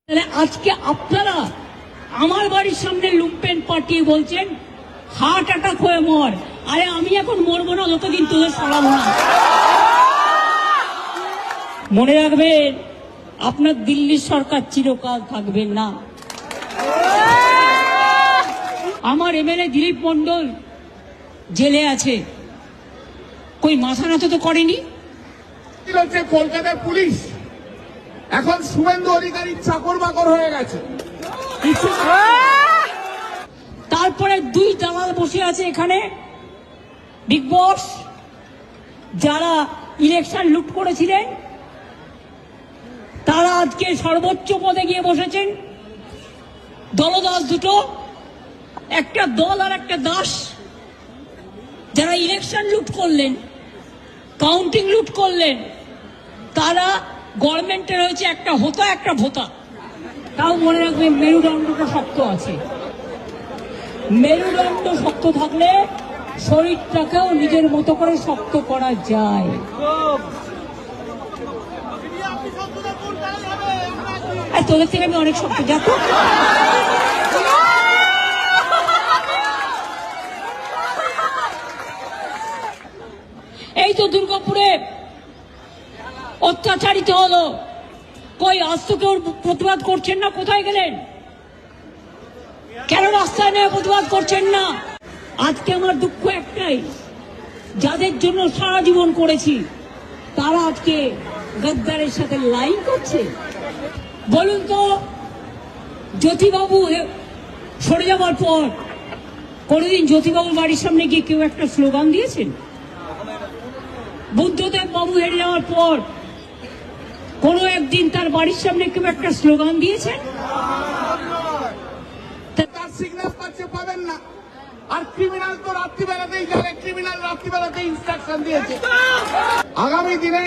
আজকে আপনারা আমার বাড়ির সামনে লুম্পেন পাঠিয়ে বলছেন হার্ট অ্যাটাক হয়ে মর। আরে আমি এখন মরবো না যতদিন তোদের সরাবো না। মনে রাখবেন আপনার দিল্লির সরকার চিরকাল থাকবেন না। আমার এমএলএ দিলীপ মণ্ডল জেলে আছে, কই মাথা নত তো করেনি। কলকাতার পুলিশ এখন শুভেন্দু অধিকারীর চাকর বাকর হয়ে গেছে। তারপরে দুই দালাল বসে আছে এখানে, বিগ বস, যারা ইলেকশন লুট করেছিলেন তারা আজকে সর্বোচ্চ পদে গিয়ে বসেছেন। দলদাস দুটো, একটা দল আর একটা দাস। যারা ইলেকশন লুট করলেন, কাউন্টিং লুট করলেন, তারা গভর্নমেন্টে রয়েছে একটা হোতা একটা ভোতা। তাও মনে রাখবেন মেরুদণ্ডটা শক্ত আছে। মেরুদণ্ড শক্ত থাকলে শরীরটাকেও নিজের মতো করে শক্ত করা যায়। তোদের থেকে আমি অনেক শক্ত, যাক। এই তো দুর্গাপুরে অত্যাচারিত হলো, কই আজ তো কেউ প্রতিবাদ করছেন না? কোথায় গেলেন? কেন রাস্তায় নিয়ে প্রতিবাদ করছেন না? আজকে আমার দুঃখ একটাই, যাদের জন্য সারা জীবন করেছি তারা আজকে গদ্দারের সাথে লাইন করছে। বলুন তো, জ্যোতিবাবু সরে যাওয়ার পর কোনদিন জ্যোতিবাবুর বাড়ির সামনে গিয়ে কেউ একটা স্লোগান দিয়েছেন? বুদ্ধদেব বাবু হেরে যাওয়ার পর কোনো একদিন তার বাড়ির সামনে কেউ একটা স্লোগান দিয়েছেন? তার সিগন্যাল পাবেন না। আর ক্রিমিনাল তো রাত্রিবেলাতেই যাবে, ক্রিমিনাল রাত্রিবেলাতেই ইনস্ট্রাকশন দিয়েছে। আগামী দিনে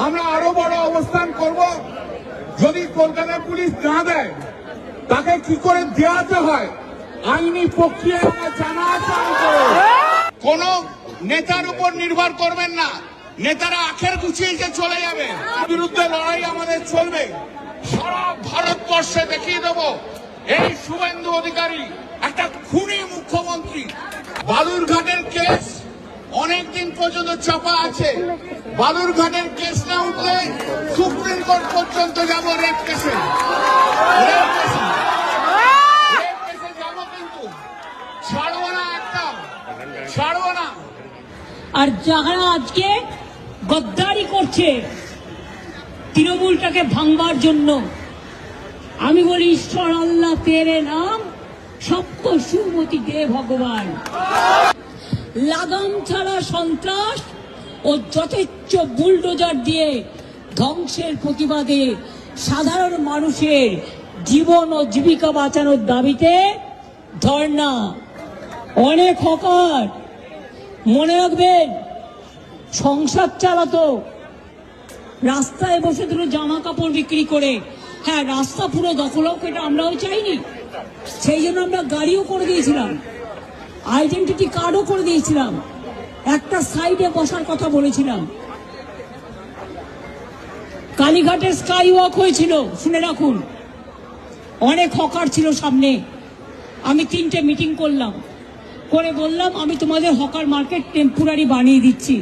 আমরা আরো বড় অবস্থান করব। যদি কলকাতা পুলিশ না দেয়, তাকে কি করে দেওয়াতে হয় আইনি প্রক্রিয়া আমার জানা আছে। কোন নেতার উপর নির্ভর করবেন না, নেতারা আখের গুছিয়ে চলে যাবে। বিরুদ্ধে লড়াই আমাদের চলবে। সারা ভারতবর্ষে দেখিয়ে দেব এই শুভেন্দু অধিকারী একটা খুনি মুখ্যমন্ত্রী। বালুরঘাটের কেস অনেকদিন পর্যন্ত চাপা আছে। বালুরঘাটের কেস না উঠলে সুপ্রিম কোর্ট পর্যন্ত যাব। রেপ কেসে যাব, কিন্তু ছাড়বো না, একটা ছাড়বো না। আর যারা আজকে গদ্দারি করছে তৃণমূলটাকে ভাঙবার জন্য, আমি বলি ঈশ্বর আল্লাহ তেরে নাম সপ্ত সুমতি দে ভগবান। লাগাম ছাড়া সন্ত্রাস ও যথেচ্ছ বুলডোজার দিয়ে ধ্বংসের প্রতিবাদে সাধারণ মানুষের জীবন ও জীবিকা বাঁচানোর দাবিতে ধর্ণা। অনেক হকার, মনে রাখবেন, সংসার চালাতো রাস্তায় বসে দুটো জামা কাপড় বিক্রি করে। হ্যাঁ, রাস্তা পুরো দখল হোক, এটা আমরাও চাইনি। সেই জন্য আমরা গাড়িও করে দিয়েছিলাম, আইডেন্টিটি কার্ডও করে দিয়েছিলাম, একটা সাইডে বসার কথা বলেছিলাম। কালীঘাটে স্কাই ওয়াক হয়েছিল, শুনে রাখুন। অনেক হকার ছিল সামনে। আমি 3টে মিটিং করলাম, করে বললাম আমি তোমাদের হকার মার্কেট টেম্পোরারি বানিয়ে দিচ্ছি,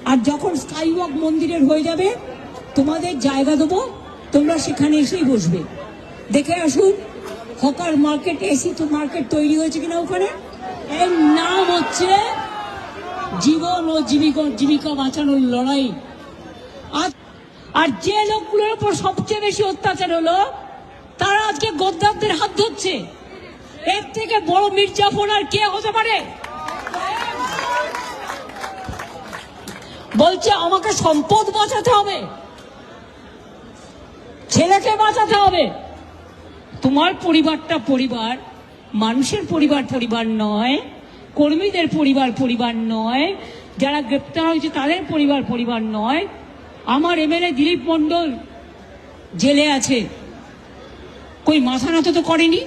আর যখন স্কাই ওয়াক মন্দিরের হয়ে যাবে তোমাদের জায়গা দেবো, তোমরা সেখানে এসেই বসবে। দেখে আসুন হকার মার্কেট, এসি তো মার্কেট তৈরি হয়েছে কিনা ওখানে। এর নাম হচ্ছে জীবন ও জীবিকা বাঁচানোর লড়াই। আর যে লোকগুলোর উপর সবচেয়ে বেশি অত্যাচার হলো তারা আজকে গদ্দারদের হাত ধরছে। এর থেকে বড় মির্জাফর আর কে হতে পারে? বলছে আমাকে সম্পদ বাঁচাতে হবে, ছেলেকে বাঁচাতে হবে। তোমার পরিবারটা পরিবার, মানুষের পরিবার পরিবার নয়, কর্মীদের পরিবার পরিবার নয়, যারা গ্রেপ্তার হয়েছে তাদের পরিবার পরিবার নয়। আমার এমএলএ দিলীপ মণ্ডল জেলে আছে, কই মাথা নত তো করেনি।